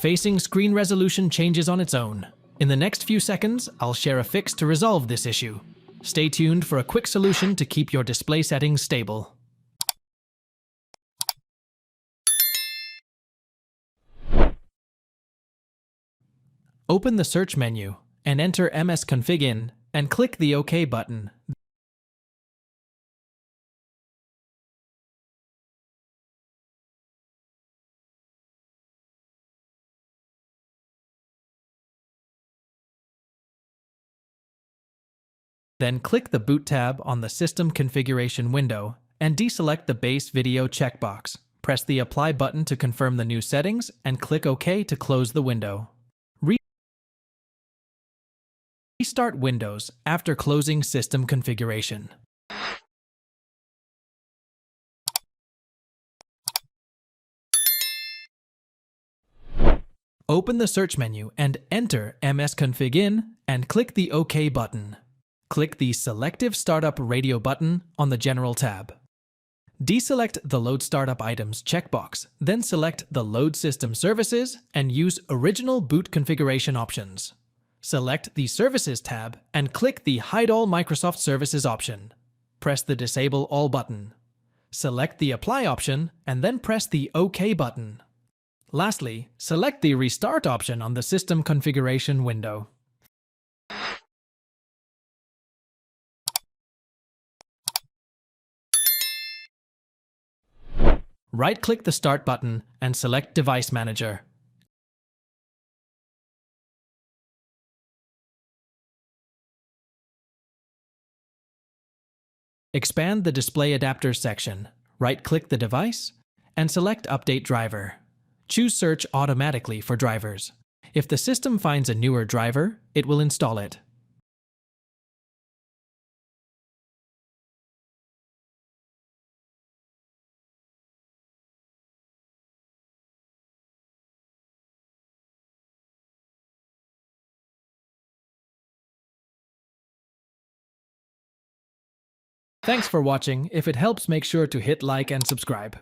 facing screen resolution changes on its own. In the next few seconds, I'll share a fix to resolve this issue. Stay tuned for a quick solution to keep your display settings stable. Open the search menu and enter msconfig in and click the OK button. Then click the Boot tab on the System Configuration window and deselect the Base Video checkbox. Press the Apply button to confirm the new settings and click OK to close the window. Restart Windows after closing System Configuration. Open the search menu and enter msconfig in and click the OK button. Click the Selective Startup Radio button on the General tab. Deselect the Load Startup Items checkbox, then select the Load System Services and use Original Boot Configuration options. Select the Services tab and click the Hide All Microsoft Services option. Press the Disable All button. Select the Apply option and then press the OK button. Lastly, select the Restart option on the System Configuration window. Right-click the Start button and select Device Manager. Expand the Display Adapters section. Right-click the device and select Update Driver. Choose Search automatically for drivers. If the system finds a newer driver, it will install it. Thanks for watching. If it helps, make sure to hit like and subscribe.